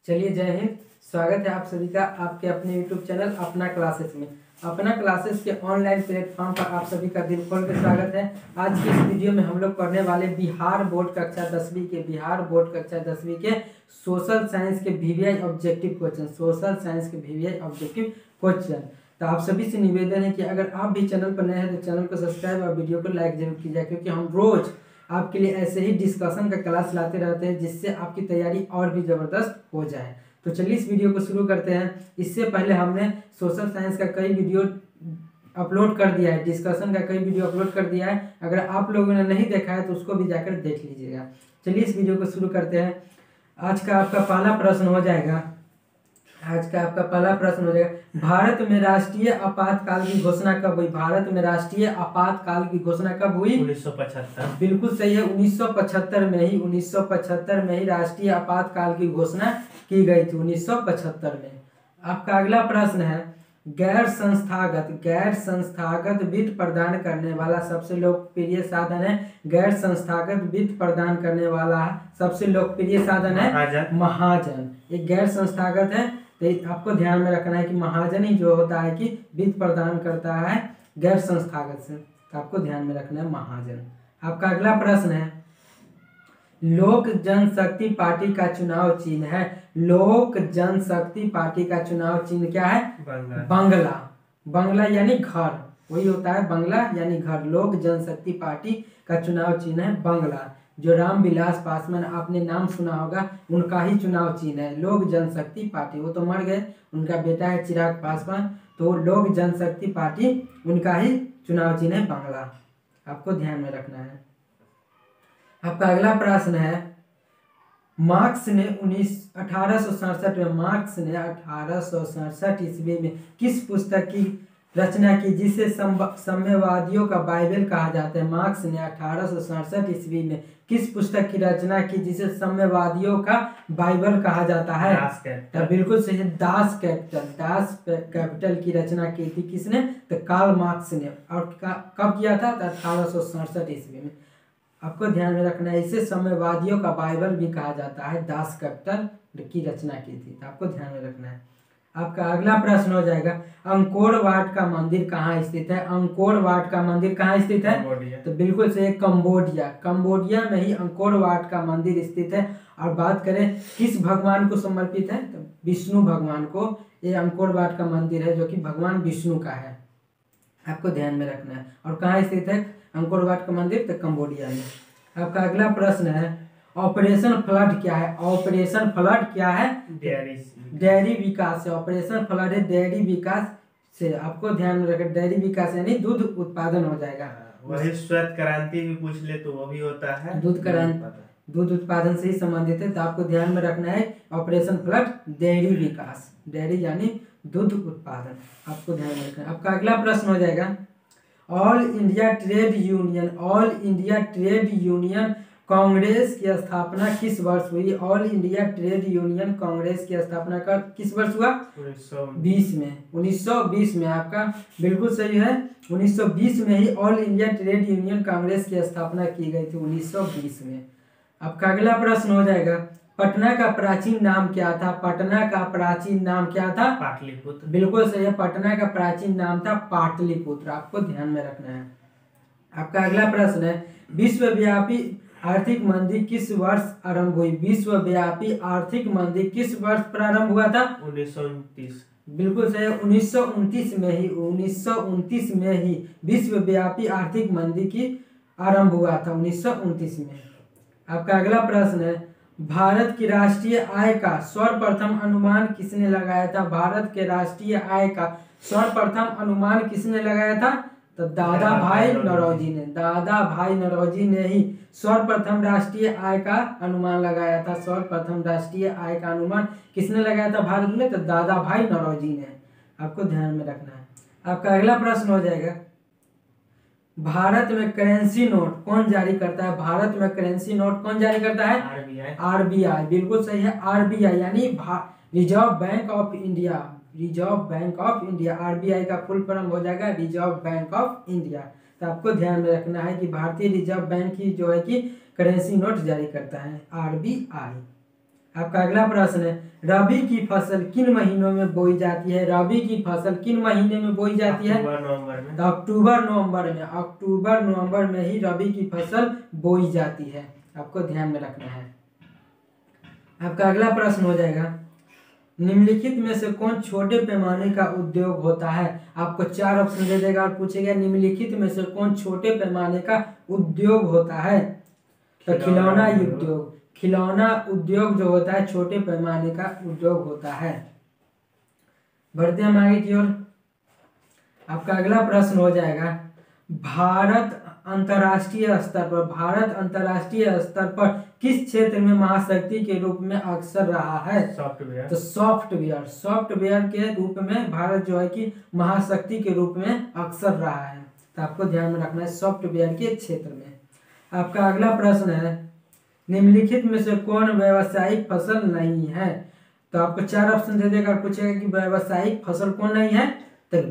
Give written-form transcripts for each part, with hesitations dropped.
चलिए जय हिंद। स्वागत है आप सभी का आपके अपने यूट्यूब चैनल अपना क्लासेस में। अपना क्लासेस के ऑनलाइन प्लेटफॉर्म पर आप सभी का दिल खोल के स्वागत है। आज की इस वीडियो में हम लोग पढ़ने वाले बिहार बोर्ड कक्षा 10वीं के सोशल साइंस के वीवीआई ऑब्जेक्टिव क्वेश्चन। तो आप सभी से निवेदन है कि अगर आप भी चैनल पर नए हैं तो चैनल को सब्सक्राइब और वीडियो को लाइक जरूर कीजिए, क्योंकि हम रोज आपके लिए ऐसे ही डिस्कशन का क्लास लाते रहते हैं जिससे आपकी तैयारी और भी ज़बरदस्त हो जाए। तो चलिए इस वीडियो को शुरू करते हैं। इससे पहले हमने सोशल साइंस का कई वीडियो अपलोड कर दिया है, डिस्कशन का कई वीडियो अपलोड कर दिया है। अगर आप लोगों ने नहीं देखा है तो उसको भी जाकर देख लीजिएगा। चलिए इस वीडियो को शुरू करते हैं। आज का आपका पहला प्रश्न हो जाएगा, भारत में राष्ट्रीय आपातकाल की घोषणा कब हुई? भारत में राष्ट्रीय आपातकाल की घोषणा कब हुई? 1975। बिल्कुल सही है, 1975 में ही राष्ट्रीय आपातकाल की घोषणा की गई थी, 1975 में। आपका अगला प्रश्न है, गैर संस्थागत वित्त प्रदान करने वाला सबसे लोकप्रिय साधन है। गैर संस्थागत वित्त प्रदान करने वाला सबसे लोकप्रिय साधन है महाजन। एक गैर संस्थागत है तो आपको ध्यान में रखना है कि महाजन ही जो होता है कि वित्त प्रदान करता है गैर संस्थागत से, तो आपको ध्यान में रखना है महाजन। आपका अगला प्रश्न है, लोक जनशक्ति पार्टी का चुनाव चिन्ह है। लोक जनशक्ति पार्टी का चुनाव चिन्ह क्या है? बंगला। बंगला यानी घर, वही होता है बंगला यानी घर। लोक जनशक्ति पार्टी का चुनाव चिन्ह है बंगला। जो रामविलास पासवान आपने नाम सुना होगा, उनका ही चुनाव चिन्ह है लोक जनशक्ति पार्टी। वो तो मर गए, उनका बेटा है चिराग पासवान, तो लोक जनशक्ति पार्टी उनका ही चुनाव चिन्ह है बंगला। आपको ध्यान में रखना है। आपका अगला प्रश्न है, मार्क्स ने 1867 ईस्वी में किस पुस्तक की रचना की जिसे साम्यवादियों का बाइबल कहा जाता है? मार्क्स ने 1867 ईस्वी में किस पुस्तक की रचना की जिसे साम्यवादियों का बाइबल कहा जाता है? तो बिल्कुल सही है, दास कैपिटल की रचना की थी किसने? तो कार्ल मार्क्स ने। और कब किया था? 1867 ईस्वी में। आपको ध्यान में रखना है, इसे साम्यवादियों का बाइबल भी कहा जाता है। दास कैपिटल की रचना की थी, तो आपको ध्यान में रखना है। आपका अगला प्रश्न हो जाएगा, अंकोर वाट का मंदिर कहाँ स्थित है? अंकोर वाट का मंदिर कहाँ स्थित है? तो बिल्कुल सही, कंबोडिया में ही अंकोर वाट का मंदिर स्थित है। और बात करें किस भगवान को समर्पित है? तो विष्णु भगवान को ये अंकोर वाट का मंदिर है, जो कि भगवान विष्णु का है। आपको ध्यान में रखना है। और कहाँ स्थित है अंकोर वाट का मंदिर? तो कंबोडिया में। आपका अगला प्रश्न है, ऑपरेशन फ्लड क्या है? ऑपरेशन फ्लड क्या है? डेयरी विकास से। ऑपरेशन फ्लड है डेयरी विकास से। आपको ध्यान में रखें, डेयरी विकास यानी दूध उत्पादन हो जाएगा। वही श्वेत क्रांति भी पूछ ले तो वो भी होता है दूध उत्पादन से ही संबंधित है, तो आपको ध्यान में रखना है ऑपरेशन फ्लड डेयरी विकास। डेयरी यानी दूध उत्पादन, आपको ध्यान में रखना है। आपका अगला प्रश्न हो जाएगा, all India Trade Union Congress की स्थापना किस वर्ष हुई? All India Trade Union Congress की स्थापना का किस वर्ष हुआ? 1920 में। आपका बिल्कुल सही है, 1920 में ही All India Trade Union Congress की स्थापना की गई थी, 1920 में। आपका अगला प्रश्न हो जाएगा, पटना का प्राचीन नाम क्या था? पटना का प्राचीन नाम क्या था? पाटलिपुत्र। बिल्कुल सही है, पटना का प्राचीन नाम था पाटलिपुत्र। आपको ध्यान में रखना है। आपका अगला प्रश्न है, विश्वव्यापी आर्थिक मंदी किस वर्ष आरंभ हुई? विश्वव्यापी आर्थिक मंदी किस वर्ष प्रारंभ हुआ था? 1929। बिल्कुल सही है, 1929 में ही विश्वव्यापी आर्थिक मंदी की आरंभ हुआ था, 1929 में। आपका अगला प्रश्न है, भारत की राष्ट्रीय आय का सर्वप्रथम अनुमान किसने लगाया था? भारत के राष्ट्रीय आय का सर्वप्रथम अनुमान किसने लगाया था? तो दादा भाई नौरोजी ने ही सर्वप्रथम राष्ट्रीय आय का अनुमान लगाया था। सर्वप्रथम राष्ट्रीय आय का अनुमान किसने लगाया था भारत में? तो दादा भाई नौरोजी ने। आपको ध्यान में रखना है। आपका अगला प्रश्न हो जाएगा, भारत में करेंसी नोट कौन जारी करता है? भारत में करेंसी नोट कौन जारी करता है? आरबीआई। बिल्कुल सही है, आरबीआई यानी reserve bank of India. RBI का फुल फॉर्म हो जाएगा रिजर्व बैंक ऑफ इंडिया। तो आपको ध्यान में रखना है कि भारतीय रिजर्व बैंक ही जो है कि करेंसी नोट जारी करता है, आरबीआई। आपका अगला प्रश्न है, रबी की फसल किन महीनों में बोई जाती है? रबी की फसल किन महीने में बोई जाती है? अक्टूबर नवंबर में। तो अक्टूबर नवंबर में ही रबी की फसल बोई जाती है, आपको ध्यान में रखना है। आपका अगला प्रश्न हो जाएगा, निम्नलिखित में से कौन छोटे पैमाने का उद्योग होता है? आपको 4 ऑप्शन दे देगा और पूछेगा निम्नलिखित में से कौन छोटे पैमाने का उद्योग होता है? तो खिलौना उद्योग। खिलौना उद्योग जो होता है छोटे पैमाने का उद्योग होता है। बढ़ते हैं हम आगे की ओर। आपका अगला प्रश्न हो जाएगा, भारत अंतर्राष्ट्रीय स्तर पर किस क्षेत्र में महाशक्ति के रूप में अक्सर रहा है? सॉफ्टवेयर। तो सॉफ्टवेयर के रूप में भारत जो है कि महाशक्ति के रूप में अक्सर रहा है, तो आपको ध्यान में रखना है सॉफ्टवेयर के क्षेत्र में। आपका अगला प्रश्न है, निम्नलिखित में से कौन व्यावसायिक फसल नहीं है? तो आपको 4 ऑप्शन दे देगा और पूछेगा कि व्यावसायिक फसल कौन नहीं है? तो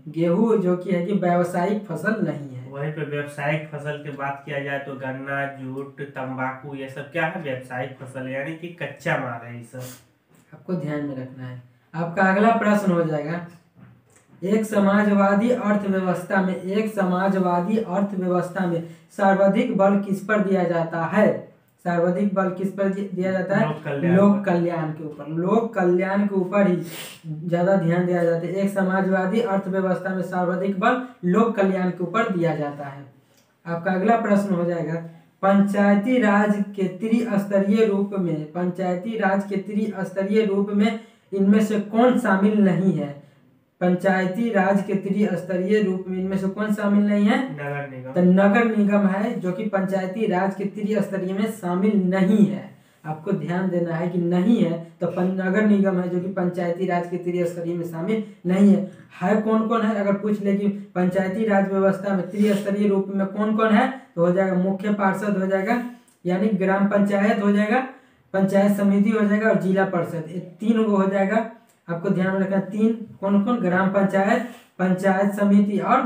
गेहूं जो कि है कि व्यावसायिक फसल नहीं है। वहीं पे व्यावसायिक फसल की बात किया जाए तो गन्ना, जूट, तंबाकू ये सब क्या है? व्यावसायिक फसल है, यानी कि कच्चा माल है ये सब, आपको ध्यान में रखना है। आपका अगला प्रश्न हो जाएगा, एक समाजवादी अर्थव्यवस्था में सर्वाधिक बल किस पर दिया जाता है? सर्वाधिक बल किस पर दिया जाता है? लोक कल्याण के ऊपर। लोक कल्याण के ऊपर ही ज्यादा ध्यान दिया जाता है। एक समाजवादी अर्थव्यवस्था में सर्वाधिक बल लोक कल्याण के ऊपर दिया जाता है। आपका अगला प्रश्न हो जाएगा, पंचायती राज के त्रिस्तरीय रूप में इनमें से कौन शामिल नहीं है? पंचायती राज के त्रिस्तरीय रूप में इनमें से कौन शामिल नहीं है? नगर निगम। तो नगर निगम है जो कि पंचायती राज के त्रिस्तरीय में शामिल नहीं है, आपको ध्यान देना है कि नहीं है। तो नगर निगम है जो कि पंचायती राज के त्रिस्तरीय में शामिल नहीं है। कौन कौन है? अगर पूछ ले कि पंचायती राज व्यवस्था में त्रिस्तरीय रूप में कौन कौन है, तो हो जाएगा मुख्य पार्षद हो जाएगा, यानी ग्राम पंचायत हो जाएगा, पंचायत समिति हो जाएगा और जिला परिषद, ये 3 हो जाएगा। आपको ध्यान में रखना 3 कौन कौन? ग्राम पंचायत, पंचायत समिति और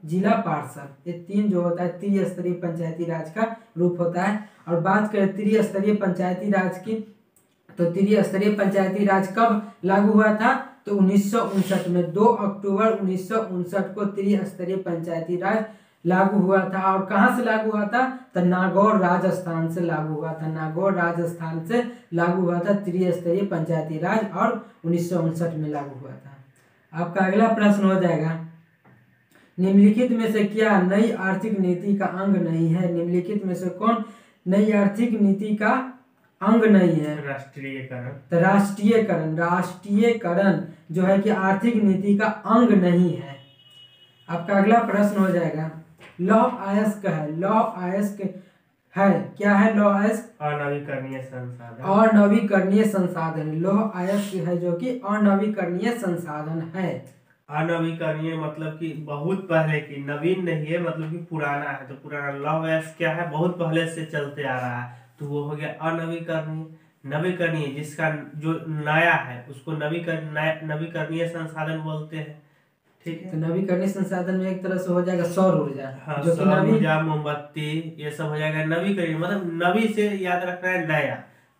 जिला पार्षद, ये 3 जो होता है त्रिस्तरीय पंचायती राज का रूप होता है। और बात करें त्रिस्तरीय पंचायती राज की, तो त्रिस्तरीय पंचायती राज कब लागू हुआ था? तो 1959 में 2 अक्टूबर 1959 को त्रिस्तरीय पंचायती राज लागू हुआ था। और कहाँ से लागू हुआ था? तो नागौर राजस्थान से लागू हुआ था। त्रिस्तरीय पंचायती राज और 1959 में लागू हुआ था। आपका अगला प्रश्न हो जाएगा, निम्नलिखित में से क्या नई आर्थिक नीति का अंग नहीं है? निम्नलिखित में से कौन नई आर्थिक नीति का अंग नहीं है? राष्ट्रीयकरण। तो राष्ट्रीयकरण जो है कि आर्थिक नीति का अंग नहीं है। आपका अगला प्रश्न हो जाएगा, लौह अयस्क है। लौह अयस्क है, क्या है लौह अयस्क? अनवीकरणीय संसाधन। अनवीकरणीय संसाधन। लौह अयस्क है जो कि अनवीकरणीय संसाधन है। अनवीकरणीय मतलब कि बहुत पहले की, नवीन नहीं है मतलब कि पुराना है, तो पुराना। लौह अयस्क क्या है? बहुत पहले से चलते आ रहा है, तो वो हो गया अनवीकरणीय। नवीकरणीय जिसका जो नया है उसको नवीकरणीय संसाधन बोलते हैं, ठीक है। तो नवीकरणीय संसाधन में एक तरह से हो जाएगा सौर ऊर्जा, हाँ, जो सौर ऊर्जा, मोमबत्ती, ये सब हो जाएगा नवीकरणीय। मतलब नवी से याद रखना है नया,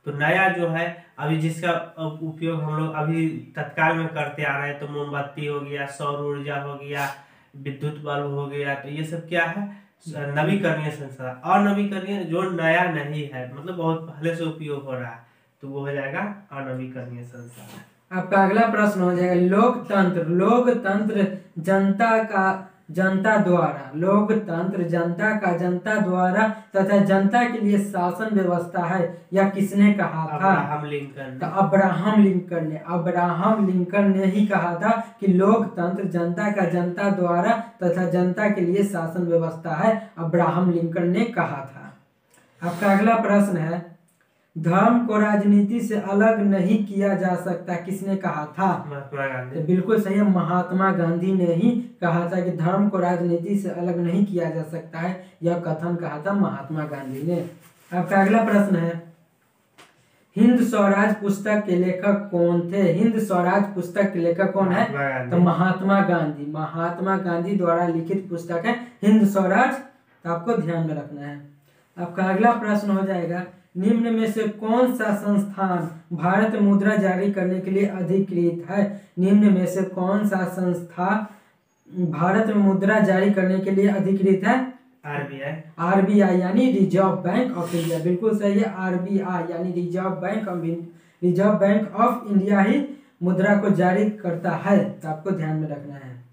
तो नया जो है अभी जिसका उपयोग हम लोग अभी तत्काल में करते आ रहे हैं, तो मोमबत्ती हो गया, सौर ऊर्जा हो गया, विद्युत बल्ब हो गया, तो ये सब क्या है? नवीकरणीय संसाधन। अनवीकरणीय जो नया नहीं है, मतलब बहुत पहले से उपयोग हो रहा है, तो वो हो जाएगा अनवीकरणीय संसाधन। आपका अगला प्रश्न हो जाएगा, लोकतंत्र जनता द्वारा तथा जनता के लिए शासन व्यवस्था है, यह किसने कहा था? अब्राहम लिंकन ने ही कहा था कि लोकतंत्र जनता द्वारा तथा जनता के लिए शासन व्यवस्था है, अब्राहम लिंकन ने कहा था। आपका अगला प्रश्न है, धर्म को राजनीति से अलग नहीं किया जा सकता, किसने कहा था? महात्मा गांधी। तो बिल्कुल सही है, महात्मा गांधी ने ही कहा था कि धर्म को राजनीति से अलग नहीं किया जा सकता है, यह कथन कहा था महात्मा गांधी ने। आपका अगला प्रश्न है, हिंद स्वराज पुस्तक के लेखक कौन थे? हिंद स्वराज पुस्तक के लेखक कौन है? तो महात्मा गांधी द्वारा लिखित पुस्तक है हिंद स्वराज, तो आपको ध्यान में रखना है। आपका अगला प्रश्न हो जाएगा, निम्न में से कौन सा संस्थान भारत में मुद्रा जारी करने के लिए अधिकृत है? निम्न में से कौन सा संस्था भारत में मुद्रा जारी करने के लिए अधिकृत है? आरबीआई। आरबीआई यानी रिजर्व बैंक ऑफ इंडिया, बिल्कुल सही है। आरबीआई यानी रिजर्व बैंक ऑफ इंडिया ही मुद्रा को जारी करता है, तो आपको ध्यान में रखना है।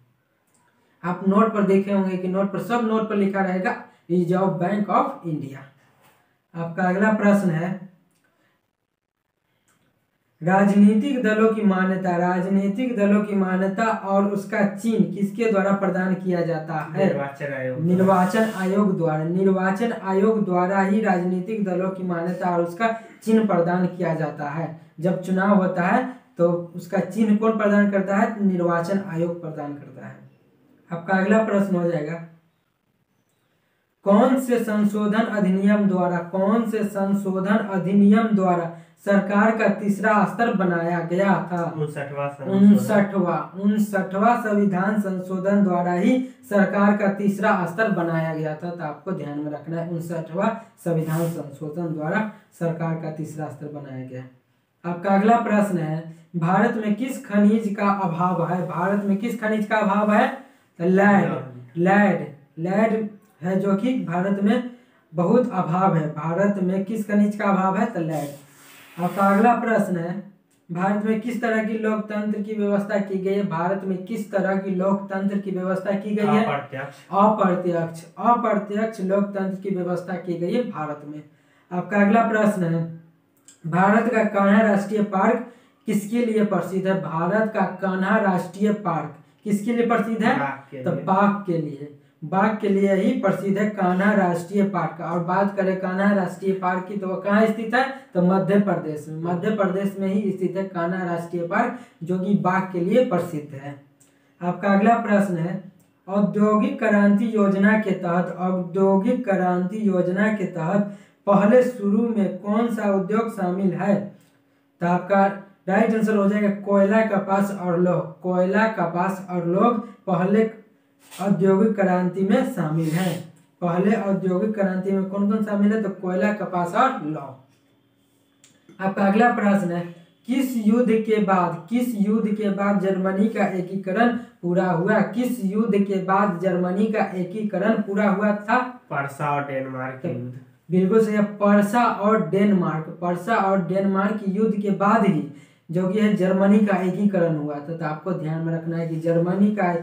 आप नोट पर देखे होंगे कि सब नोट पर लिखा रहेगा रिजर्व बैंक ऑफ इंडिया। आपका अगला प्रश्न है, राजनीतिक दलों की मान्यता और उसका चिन्ह किसके द्वारा प्रदान किया जाता है? निर्वाचन आयोग द्वारा ही राजनीतिक दलों की मान्यता और उसका चिन्ह प्रदान किया जाता है। जब चुनाव होता है तो उसका चिन्ह कौन प्रदान करता है? निर्वाचन आयोग प्रदान करता है। आपका अगला प्रश्न हो जाएगा, कौन से संशोधन अधिनियम द्वारा सरकार का तीसरा स्तर बनाया गया था? 59वां संविधान संशोधन द्वारा ही सरकार का तीसरा स्तर बनाया गया था, तो आपको ध्यान में रखना है 59वां संविधान संशोधन द्वारा सरकार का तीसरा स्तर बनाया गया। आपका अगला प्रश्न है, भारत में किस खनिज का अभाव है? लेड है, जो कि भारत में बहुत अभाव है। भारत में किस खनिज का अभाव है? तो लेड। आपका अगला प्रश्न है, भारत में किस तरह की लोकतंत्र की व्यवस्था की गई है? भारत में किस तरह की लोकतंत्र की व्यवस्था की गई है? अप्रत्यक्ष लोकतंत्र की व्यवस्था की गई है भारत में। आपका अगला प्रश्न है, भारत का कान्हा राष्ट्रीय पार्क किसके लिए प्रसिद्ध है? भारत का कान्हा राष्ट्रीय पार्क किसके लिए प्रसिद्ध है? तो बाघ के लिए ही प्रसिद्ध है कान्हा राष्ट्रीय पार्क। और बात करें कान्हा राष्ट्रीय पार्क की, तो वह कहाँ स्थित है? तो मध्य प्रदेश में ही स्थित है कान्हा राष्ट्रीय पार्क, जो कि बाघ के लिए प्रसिद्ध है। आपका अगला प्रश्न है, औद्योगिक क्रांति योजना के तहत पहले शुरू में कौन सा उद्योग शामिल है? तो आपका राइट आंसर हो जाएगा कोयला, कपास और लौह पहले औद्योगिक क्रांति में शामिल है। पहले औद्योगिक क्रांति में कौन कौन शामिल है? तो कोयला, कपास और लौह। आपका अगला प्रश्न है, किस युद्ध के बाद जर्मनी का एकीकरण पूरा हुआ? किस युद्ध के बाद जर्मनी का एकीकरण पूरा हुआ था? पर्सा और डेनमार्क के युद्ध। बिल्कुल सही है, पर्सा और डेनमार्क युद्ध के बाद ही जो कि है जर्मनी का एकीकरण हुआ था। तो आपको ध्यान में रखना है कि जर्मनी का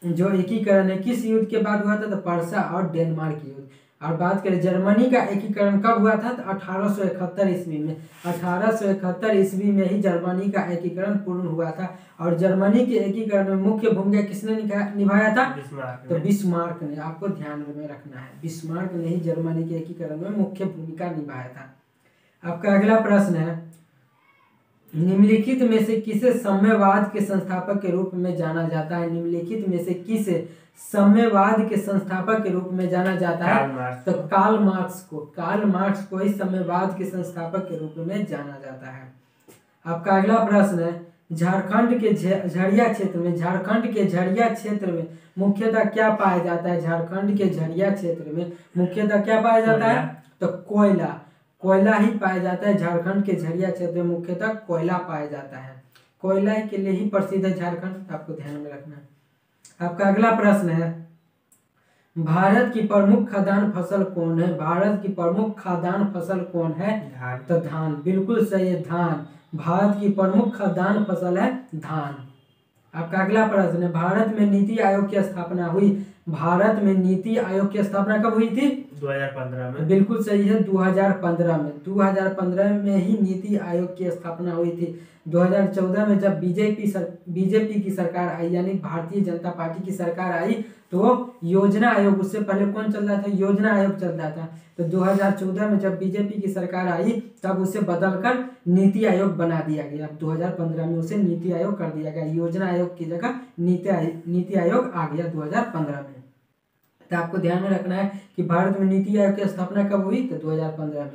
जो एकीकरण है किस युद्ध के बाद हुआ था? तो पर्सा और डेनमार्क युद्ध। और बात करें जर्मनी का एकीकरण कब हुआ था? तो 1871 ईस्वी में। 1871 ईस्वी में ही जर्मनी का एकीकरण पूर्ण हुआ था। और जर्मनी के एकीकरण में मुख्य भूमिका किसने निभाया था? तो बिस्मार्क ने। आपको ध्यान में रखना है, बिस्मार्क ने ही जर्मनी के एकीकरण में मुख्य भूमिका निभाया था। आपका अगला प्रश्न है, निम्नलिखित में से किसे साम्यवाद के संस्थापक के रूप में जाना जाता है? निम्नलिखित में से किसे साम्यवाद के संस्थापक के रूप में जाना जाता है? तो कार्ल मार्क्स को ही साम्यवाद के संस्थापक के रूप में जाना जाता है। आपका अगला प्रश्न है, झारखंड के झरिया क्षेत्र में मुख्यतः क्या पाया जाता है? झारखंड के झरिया क्षेत्र में मुख्यतः क्या पाया जाता है? तो कोयला ही पाया जाता है। झारखंड के झरिया क्षेत्र में मुख्यतः कोयला पाया जाता है। कोयला के लिए ही प्रसिद्ध है झारखंड, आपको ध्यान में रखना है। आपका अगला प्रश्न है, भारत की प्रमुख खाद्यान्न फसल कौन है? भारत की प्रमुख खाद्यान्न फसल कौन है? तो धान। बिल्कुल सही है, धान। भारत की प्रमुख खाद्यान्न फसल है धान। आपका अगला प्रश्न है, भारत में नीति आयोग की स्थापना हुई। भारत में नीति आयोग की स्थापना कब हुई थी? 2015 में। बिल्कुल सही है, 2015 में। 2015 में ही नीति आयोग की स्थापना हुई थी। 2014 में जब बीजेपी की सरकार आई, यानी भारतीय जनता पार्टी की सरकार आई, तो योजना आयोग, उससे पहले कौन चल रहा था? योजना आयोग चल रहा था। तो 2014 में जब बीजेपी की सरकार आई, तब उसे बदलकर नीति आयोग बना दिया गया। 2015 में उसे नीति आयोग कर दिया गया। योजना आयोग की जगह नीति आयोग आ गया 2015 में। तो आपको ध्यान में रखना है कि भारत में नीति आयोग की स्थापना कब हुई? तो 2015 में।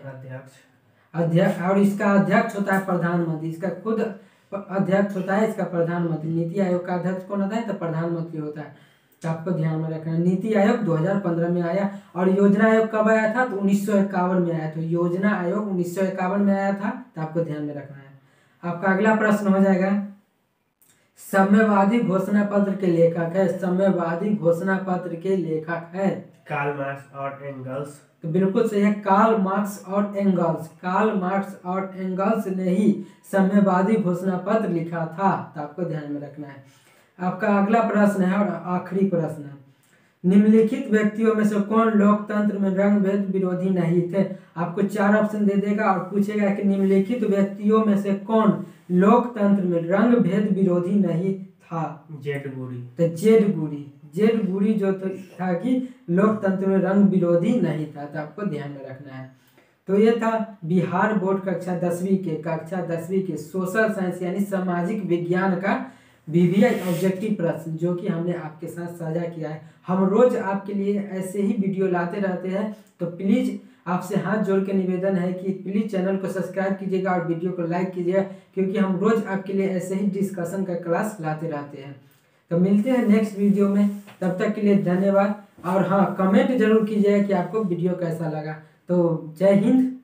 अध्यक्ष, और इसका अध्यक्ष होता है प्रधानमंत्री। इसका खुद अध्यक्ष होता है इसका प्रधानमंत्री। नीति आयोग का अध्यक्ष कौन होता है? तो प्रधानमंत्री होता है। तो आपको ध्यान में रखना है। नीति आयोग 2015 में आया, और योजना आयोग कब आया था? तो 1951 में आया। तो योजना आयोग 1951 में आया था, तो आपको ध्यान में रखना है। आपका अगला प्रश्न हो जाएगा, साम्यवादी घोषणा पत्र के लेखक है, साम्यवादी घोषणा पत्र के लेखक है कार्ल मार्क्स और एंगल्स। तो बिल्कुल सही है, कार्ल मार्क्स और एंगल्स। कार्ल मार्क्स और एंगल्स ने ही साम्यवादी घोषणा पत्र लिखा था, तो आपको ध्यान में रखना है। आपका अगला प्रश्न है और आखिरी प्रश्न है, निम्नलिखित व्यक्तियों में से कौन लोकतंत्र में रंग भेद विरोधी नहीं थे? आपको 4 ऑप्शन दे देगा और पूछेगा कि निम्नलिखित व्यक्तियों में से कौन लोकतंत्र में रंग भेद विरोधी नहीं था? जेड गुरी। तो जेड गुरी जो था कि लोकतंत्र में रंग विरोधी नहीं था, तो आपको ध्यान में रखना है। तो ये था बिहार बोर्ड कक्षा 10वीं के सोशल साइंस यानी सामाजिक विज्ञान का वीवीआई ऑब्जेक्टिव प्रश्न, जो कि हमने आपके साथ साझा किया है। हम रोज आपके लिए ऐसे ही वीडियो लाते रहते हैं, तो प्लीज़ आपसे हाथ जोड़ के निवेदन है कि प्लीज़ चैनल को सब्सक्राइब कीजिएगा और वीडियो को लाइक कीजिएगा, क्योंकि हम रोज आपके लिए ऐसे ही डिस्कशन का क्लास लाते रहते हैं। तो मिलते हैं नेक्स्ट वीडियो में, तब तक के लिए धन्यवाद। और हाँ, कमेंट जरूर कीजिएगा कि आपको वीडियो कैसा लगा। तो जय हिंद।